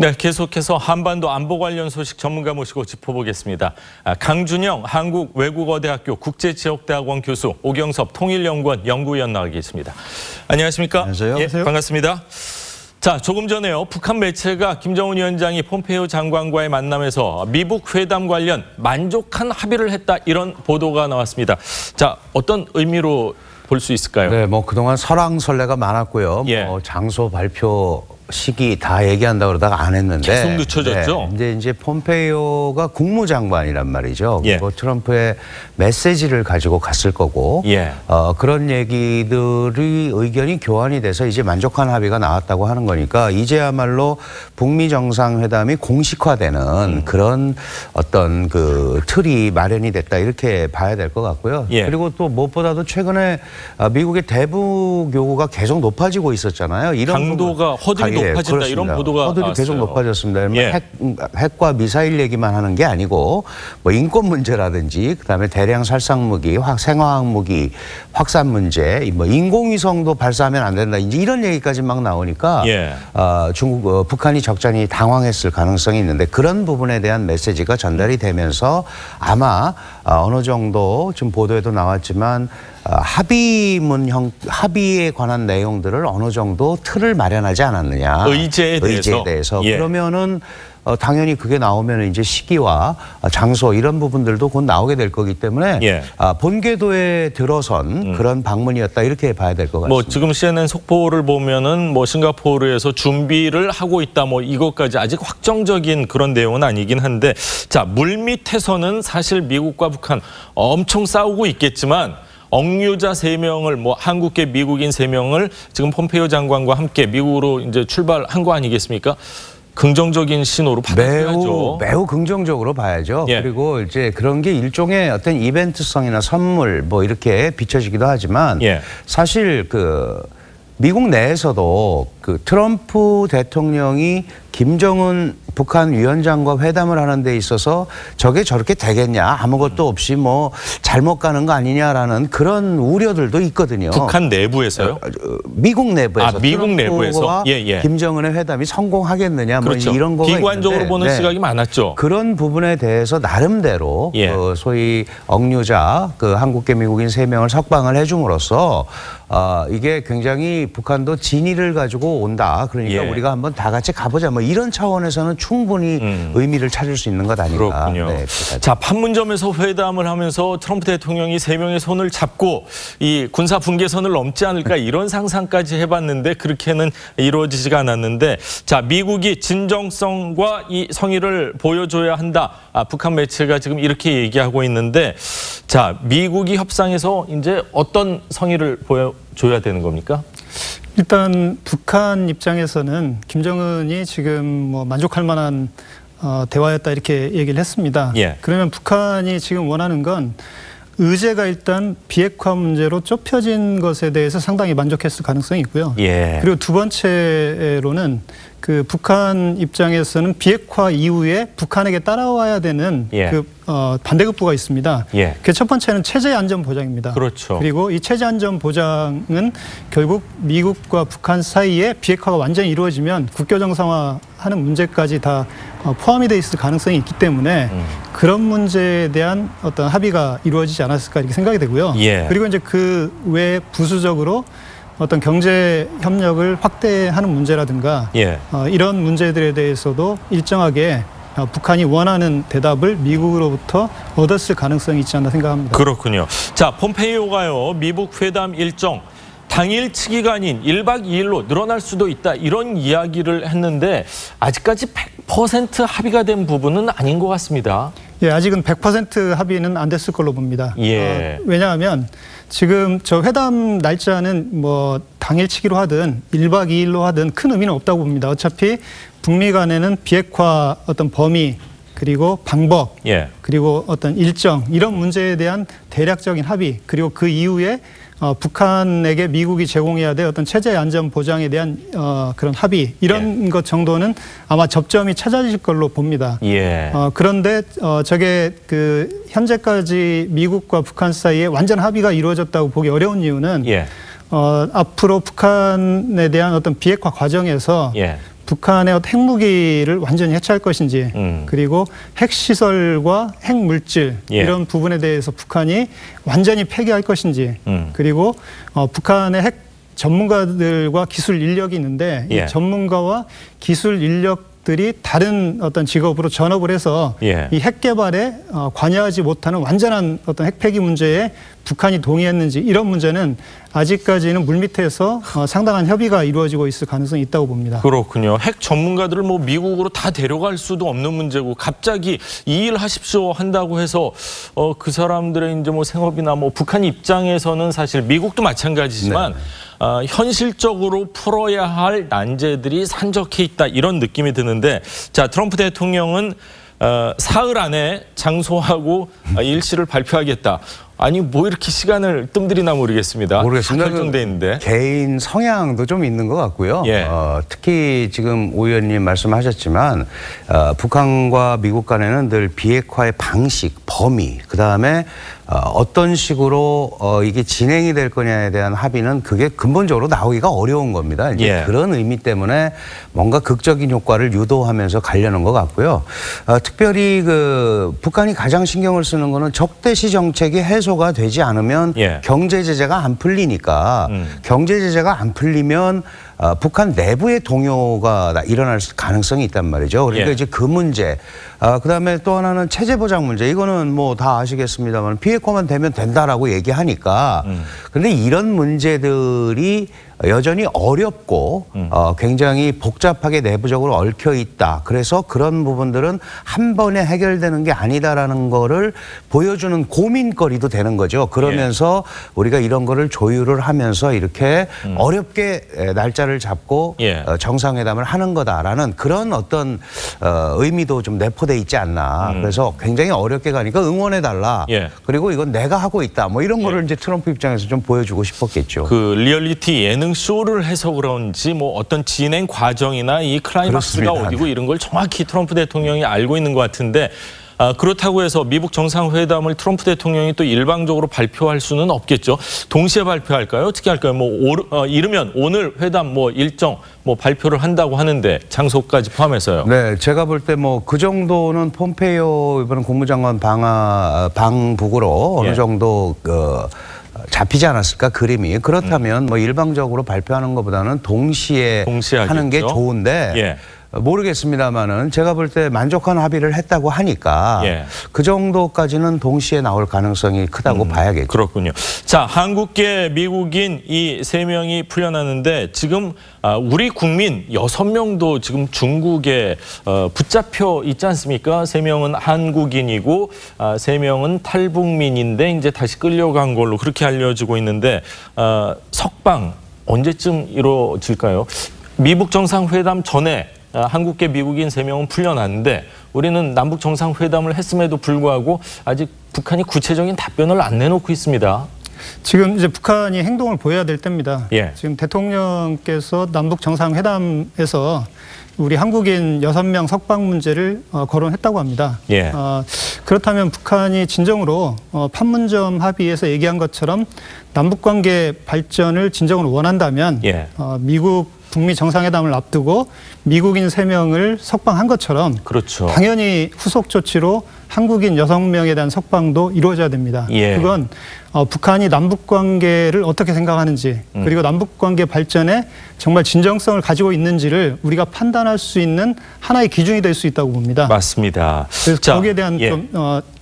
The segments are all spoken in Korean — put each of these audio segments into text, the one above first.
네, 계속해서 한반도 안보 관련 소식 전문가 모시고 짚어보겠습니다. 강준영 한국외국어대학교 국제지역대학원 교수, 오경섭 통일연구원 연구위원 나와 계십니다. 안녕하십니까? 안녕하세요. 예, 반갑습니다. 자, 조금 전에요. 북한 매체가 김정은 위원장이 폼페이오 장관과의 만남에서 미북 회담 관련 만족한 합의를 했다, 이런 보도가 나왔습니다. 자, 어떤 의미로 볼 수 있을까요? 네, 뭐 그동안 설왕설래가 많았고요. 예. 뭐 장소 발표 시기 다 얘기한다 그러다가 안 했는데 계속 늦춰졌죠. 네, 이제 폼페이오가 국무장관이란 말이죠. 예. 그리고 트럼프의 메시지를 가지고 갔을 거고 예. 그런 얘기들이 의견이 교환이 돼서 이제 만족한 합의가 나왔다고 하는 거니까 이제야말로 북미 정상회담이 공식화되는 그런 어떤 그 틀이 마련이 됐다, 이렇게 봐야 될 것 같고요. 예. 그리고 또 무엇보다도 최근에 미국의 대북 요구가 계속 높아지고 있었잖아요. 이런 강도가 허들이 높아진다, 그렇습니다. 이런 보도가 허들이 나왔어요. 계속 높아졌습니다. 예. 핵과 미사일 얘기만 하는 게 아니고 뭐 인권 문제라든지 그다음에 대량 살상 무기, 생화학 무기 확산 문제, 뭐 인공위성도 발사하면 안 된다, 이제 이런 얘기까지 막 나오니까 예. 북한이 적잖이 당황했을 가능성이 있는데 그런 부분에 대한 메시지가 전달이 되면서 아마 어느 정도 지금 보도에도 나왔지만 합의에 관한 내용들을 어느 정도 틀을 마련하지 않았느냐. 의제에 대해서. 예. 그러면은 당연히 그게 나오면 이제 시기와 장소 이런 부분들도 곧 나오게 될 거기 때문에 예. 본궤도에 들어선 그런 방문이었다, 이렇게 봐야 될 것 같습니다. 뭐 지금 CNN 속보를 보면은 뭐 싱가포르에서 준비를 하고 있다, 뭐 이것까지 아직 확정적인 그런 내용은 아니긴 한데, 자, 물밑에서는 사실 미국과 북한 엄청 싸우고 있겠지만 억류자 3명을, 뭐 한국계 미국인 3명을 지금 폼페이오 장관과 함께 미국으로 이제 출발한 거 아니겠습니까? 긍정적인 신호로 받아들여야죠. 매우 긍정적으로 봐야죠. 예. 그리고 이제 그런 게 일종의 어떤 이벤트성이나 선물 뭐 이렇게 비춰지기도 하지만 예. 사실 그 미국 내에서도 그 트럼프 대통령이 김정은 북한 위원장과 회담을 하는 데 있어서 저게 저렇게 되겠냐, 아무것도 없이 뭐 잘못 가는 거 아니냐라는 그런 우려들도 있거든요. 북한 내부에서요? 미국 내부에서. 미국 내부에서. 예. 김정은의 회담이 성공하겠느냐, 그렇죠. 뭐 이런 거가 비관적으로 있는데, 보는 시각이 많았죠. 그런 부분에 대해서 나름대로 예. 소위 억류자 한국계 미국인 3명을 석방을 해줌으로써 이게 굉장히 북한도 진위를 가지고 온다. 그러니까 예. 우리가 한번 다 같이 가보자, 뭐 이런 차원에서는 충분히 의미를 찾을 수 있는 것 아닌가. 그렇군요. 네, 자, 판문점에서 회담을 하면서 트럼프 대통령이 3명의 손을 잡고 이 군사 분계선을 넘지 않을까, 이런 상상까지 해봤는데 그렇게는 이루어지지가 않았는데, 자, 미국이 진정성과 이 성의를 보여줘야 한다. 북한 매체가 지금 이렇게 얘기하고 있는데, 자, 미국이 협상에서 이제 어떤 성의를 보여줘야 되는 겁니까? 일단 북한 입장에서는 김정은이 지금 뭐 만족할 만한 대화였다, 이렇게 얘기를 했습니다. 예. 그러면 북한이 지금 원하는 건 의제가 일단 비핵화 문제로 좁혀진 것에 대해서 상당히 만족했을 가능성이 있고요. 예. 그리고 두 번째로는 그 북한 입장에서는 비핵화 이후에 북한에게 따라와야 되는 예. 반대급부가 있습니다. 예. 그 첫 번째는 체제 안전 보장입니다. 그렇죠. 그리고 이 체제 안전 보장은 결국 미국과 북한 사이에 비핵화가 완전히 이루어지면 국교 정상화하는 문제까지 다 포함이 돼 있을 가능성이 있기 때문에 그런 문제에 대한 어떤 합의가 이루어지지 않았을까, 이렇게 생각이 되고요. 예. 그리고 이제 그 외 부수적으로 어떤 경제 협력을 확대하는 문제라든가 예. 이런 문제들에 대해서도 일정하게 북한이 원하는 대답을 미국으로부터 얻었을 가능성이 있지 않나 생각합니다. 그렇군요. 자, 폼페이오가요, 미북 회담 일정 당일치기가 아닌 1박 2일로 늘어날 수도 있다, 이런 이야기를 했는데 아직까지 100% 합의가 된 부분은 아닌 것 같습니다. 예, 아직은 100% 합의는 안 됐을 걸로 봅니다. 예. 왜냐하면 지금 저 회담 날짜는 뭐 당일치기로 하든 1박 2일로 하든 큰 의미는 없다고 봅니다. 어차피 북미 간에는 비핵화 어떤 범위, 그리고 방법, 예. 그리고 어떤 일정, 이런 문제에 대한 대략적인 합의, 그리고 그 이후에 북한에게 미국이 제공해야 될 어떤 체제 안전 보장에 대한 그런 합의, 이런 것 정도는 아마 접점이 찾아질 걸로 봅니다. 예. 그런데 저게 그 현재까지 미국과 북한 사이에 완전 합의가 이루어졌다고 보기 어려운 이유는 예. 앞으로 북한에 대한 어떤 비핵화 과정에서 북한의 핵무기를 완전히 해체할 것인지 그리고 핵시설과 핵물질 예. 이런 부분에 대해서 북한이 완전히 폐기할 것인지 그리고 북한의 핵 전문가들과 기술 인력이 있는데 예. 이 전문가와 기술 인력들이 다른 어떤 직업으로 전업을 해서 예. 이 핵 개발에 관여하지 못하는 완전한 어떤 핵 폐기 문제에 북한이 동의했는지 이런 문제는 아직까지는 물밑에서 상당한 협의가 이루어지고 있을 가능성이 있다고 봅니다. 그렇군요. 핵 전문가들을 뭐 미국으로 다 데려갈 수도 없는 문제고 갑자기 이 일 하십시오 한다고 해서 그 사람들의 이제 뭐 생업이나 뭐 북한 입장에서는 사실 미국도 마찬가지지만 현실적으로 풀어야 할 난제들이 산적해 있다 이런 느낌이 드는데 자 트럼프 대통령은 사흘 안에 장소하고 일시를 발표하겠다. 아니 뭐 이렇게 시간을 뜸들이나 모르겠습니다. 모르겠습니다. 결정돼 있는데 개인 성향도 좀 있는 것 같고요. 예. 특히 지금 오 의원님 말씀하셨지만 북한과 미국 간에는 늘 비핵화의 방식, 범위, 그다음에 어떤 식으로 이게 진행이 될 거냐에 대한 합의는 그게 근본적으로 나오기가 어려운 겁니다. 이제 예. 그런 의미 때문에 뭔가 극적인 효과를 유도하면서 가려는 것 같고요. 특별히 그 북한이 가장 신경을 쓰는 거는 적대시 정책이 해소가 되지 않으면 예. 경제 제재가 안 풀리니까 경제 제재가 안 풀리면 북한 내부의 동요가 일어날 가능성이 있단 말이죠. 그러니까 예. 이제 그 문제, 그다음에 또 하나는 체제 보장 문제. 이거는 뭐 다 아시겠습니다만 비핵화만 되면 된다라고 얘기하니까. 그런데 이런 문제들이 여전히 어렵고 굉장히 복잡하게 내부적으로 얽혀 있다. 그래서 그런 부분들은 한 번에 해결되는 게 아니다라는 거를 보여주는 고민거리도 되는 거죠. 그러면서 우리가 이런 거를 조율을 하면서 이렇게 어렵게 날짜를 잡고 예. 정상회담을 하는 거다라는 그런 어떤 의미도 좀 내포돼 있지 않나. 그래서 굉장히 어렵게 가니까 응원해달라. 예. 그리고 이건 내가 하고 있다. 뭐 이런 거를 이제 트럼프 입장에서 좀 보여주고 싶었겠죠. 그 리얼리티 예능 쇼를 해서 그런지 뭐 어떤 진행 과정이나 이 클라이막스가 그렇습니다. 어디고 이런 걸 정확히 트럼프 대통령이 알고 있는 것 같은데 그렇다고 해서 미국 정상회담을 트럼프 대통령이 또 일방적으로 발표할 수는 없겠죠. 동시에 발표할까요? 어떻게 할까요? 뭐 이르면 오늘 회담 뭐 일정 뭐 발표를 한다고 하는데 장소까지 포함해서요. 네, 제가 볼 때 뭐 그 정도는 폼페이오 이번 국무장관 방북으로 어느 예. 정도 잡히지 않았을까 그림이. 그렇다면 뭐 일방적으로 발표하는 것보다는 동시에 하는 게 하겠죠. 좋은데 예. 모르겠습니다만은 제가 볼 때 만족한 합의를 했다고 하니까 예. 그 정도까지는 동시에 나올 가능성이 크다고 봐야겠죠. 그렇군요. 자, 한국계 미국인 이 3명이 풀려나는데 지금 우리 국민 6명도 지금 중국에 붙잡혀 있지 않습니까? 3명은 한국인이고 3명은 탈북민인데 이제 다시 끌려간 걸로 그렇게 알려지고 있는데 석방 언제쯤 이루어질까요? 미북 정상회담 전에 한국계 미국인 3명은 풀려났는데 우리는 남북 정상회담을 했음에도 불구하고 아직 북한이 구체적인 답변을 안 내놓고 있습니다. 지금 이제 북한이 행동을 보여야 될 때입니다. 예. 지금 대통령께서 남북 정상회담에서 우리 한국인 6명 석방 문제를 거론했다고 합니다. 예. 그렇다면 북한이 진정으로 판문점 합의에서 얘기한 것처럼 남북관계 발전을 진정으로 원한다면 예. 미국 북미 정상회담을 앞두고 미국인 3명을 석방한 것처럼 그렇죠. 당연히 후속 조치로 한국인 6명에 대한 석방도 이루어져야 됩니다. 예. 그건 북한이 남북관계를 어떻게 생각하는지 그리고 남북관계 발전에 정말 진정성을 가지고 있는지를 우리가 판단할 수 있는 하나의 기준이 될 수 있다고 봅니다. 맞습니다. 그래서 자, 거기에 대한 예. 좀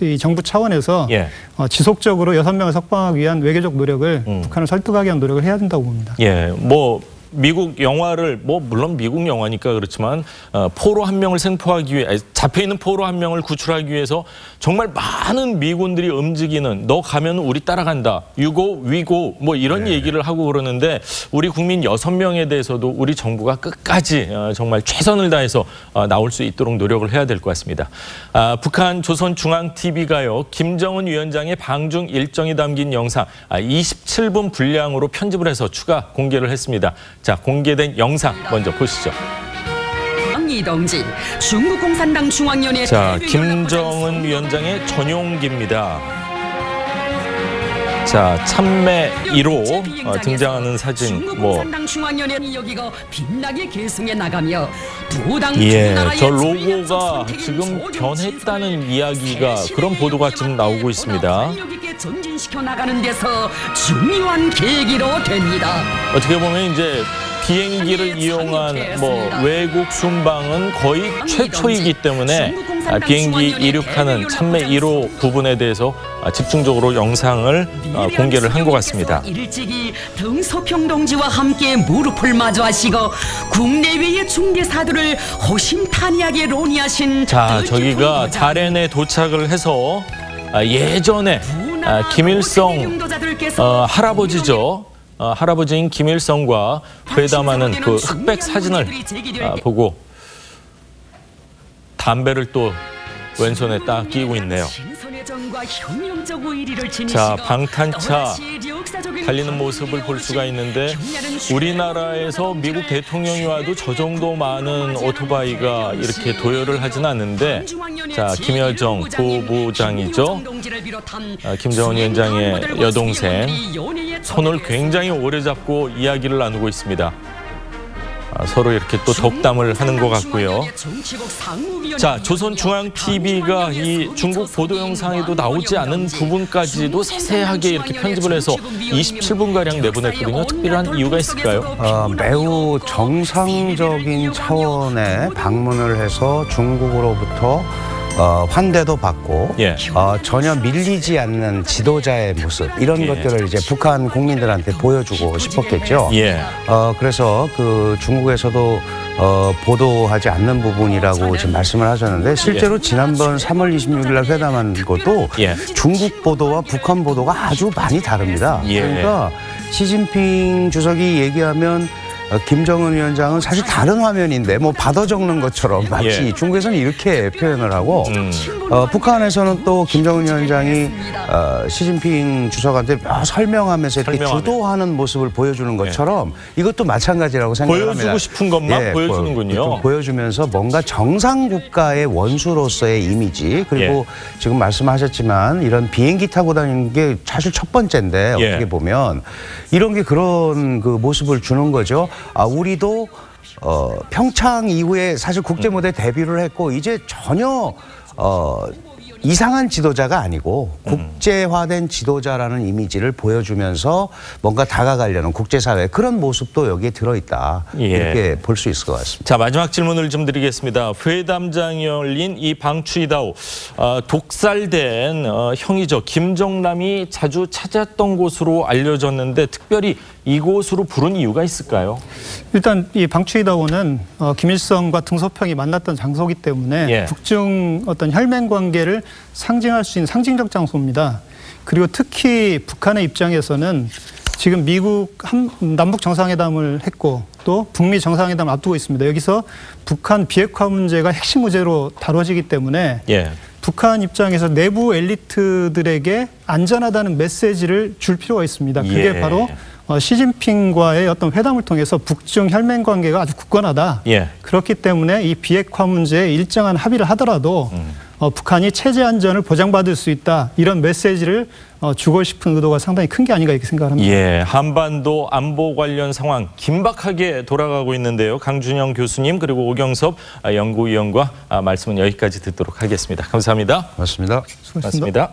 이 정부 차원에서 예. 지속적으로 6명을 석방하기 위한 외교적 노력을 북한을 설득하기 위한 노력을 해야 된다고 봅니다. 예, 뭐 미국 영화를 뭐 물론 미국 영화니까 그렇지만 포로 1명을 생포하기 위해 잡혀 있는 포로 1명을 구출하기 위해서 정말 많은 미군들이 움직이는 너 가면 우리 따라간다. 유고 위고 뭐 이런 얘기를 하고 그러는데 우리 국민 6명에 대해서도 우리 정부가 끝까지 정말 최선을 다해서 나올 수 있도록 노력을 해야 될 것 같습니다. 북한 조선중앙TV가요. 김정은 위원장의 방중 일정이 담긴 영상 27분 분량으로 편집을 해서 추가 공개를 했습니다. 자, 공개된 영상 먼저 보시죠. 이동지 중국 공산당 중앙위원회 자, 김정은 위원장의 전용기입니다. 자, 참매 1호 등장하는 사진 중앙연예 여기가 빛나게 계승해 나가며 저 로고가 지금 변했다는 이야기가 그런 보도가 지금 나오고 있습니다. 전진시켜 나가는 데서 중요한 계기로 됩니다. 어떻게 보면 이제 비행기를 이용한 외국 순방은 거의 최초이기 때문에 비행기 이륙하는 참매 1호 부분에 대해서 집중적으로 영상을 공개를 한 것 같습니다. 일찍이 등소평 동지와 함께 무릎을 마주하시고 국내외의 중개사들을 호심탄회하게 논의하신 자, 저기가 다롄에 도착을 해서 예전에 김일성 할아버지죠. 할아버지인 김일성과 회담하는 그 흑백 사진을 보고 담배를 또 왼손에 딱 끼고 있네요. 자, 방탄차 달리는 모습을 볼 수가 있는데 우리나라에서 미국 대통령이 와도 저 정도 많은 오토바이가 이렇게 도열을 하진 않는데, 자, 김여정 부부장이죠. 김정은 위원장의 여동생 손을 굉장히 오래 잡고 이야기를 나누고 있습니다. 서로 이렇게 또 덕담을 하는 것 같고요. 자, 조선중앙TV가 이 중국 보도 영상에도 나오지 않은 부분까지도 세세하게 이렇게 편집을 해서 27분가량 내보냈거든요. 특별한 이유가 있을까요? 매우 정상적인 차원의 방문을 해서 중국으로부터 환대도 받고 전혀 밀리지 않는 지도자의 모습, 이런 것들을 이제 북한 국민들한테 보여주고 싶었겠죠. 그래서 그 중국에서도 보도하지 않는 부분이라고 지금 말씀을 하셨는데, 실제로 지난번 3월 26일 날 회담한 것도 중국 보도와 북한 보도가 아주 많이 다릅니다. 그러니까 시진핑 주석이 얘기하면 김정은 위원장은 사실 다른 화면인데 받아 적는 것처럼 마치 중국에서는 이렇게 표현을 하고 북한에서는 또 김정은 위원장이 시진핑 주석한테 설명하면서 이렇게 주도하는 모습을 보여주는 것처럼 이것도 마찬가지라고 생각합니다. 보여주고 싶은 것만 보여주는군요. 보여주면서 뭔가 정상 국가의 원수로서의 이미지, 그리고 지금 말씀하셨지만 이런 비행기 타고 다니는 게 사실 첫 번째인데 어떻게 보면 이런 게 그런 그 모습을 주는 거죠. 우리도 평창 이후에 사실 국제 무대 데뷔를 했고 이제 전혀 이상한 지도자가 아니고 국제화된 지도자라는 이미지를 보여주면서 뭔가 다가가려는 국제사회, 그런 모습도 여기에 들어있다. 이렇게 볼 수 있을 것 같습니다. 자, 마지막 질문을 좀 드리겠습니다. 회담장이 열린 이 방추이다오, 독살된 형이죠. 김정남이 자주 찾았던 곳으로 알려졌는데 특별히 이곳으로 부른 이유가 있을까요? 일단 이 방추이다오는 김일성과 등소평이 만났던 장소이기 때문에 북중 어떤 혈맹 관계를 상징할 수 있는 상징적 장소입니다. 그리고 특히 북한의 입장에서는 지금 미국 남북 정상회담을 했고 또 북미 정상회담을 앞두고 있습니다. 여기서 북한 비핵화 문제가 핵심 문제로 다뤄지기 때문에 북한 입장에서 내부 엘리트들에게 안전하다는 메시지를 줄 필요가 있습니다. 그게 바로 시진핑과의 어떤 회담을 통해서 북중 혈맹 관계가 아주 굳건하다. 그렇기 때문에 이 비핵화 문제에 일정한 합의를 하더라도 북한이 체제 안전을 보장받을 수 있다, 이런 메시지를 주고 싶은 의도가 상당히 큰 게 아닌가 이렇게 생각합니다. 한반도 안보 관련 상황 긴박하게 돌아가고 있는데요. 강준영 교수님 그리고 오경섭 연구위원과 말씀은 여기까지 듣도록 하겠습니다. 감사합니다. 고맙습니다. 수고하셨습니다.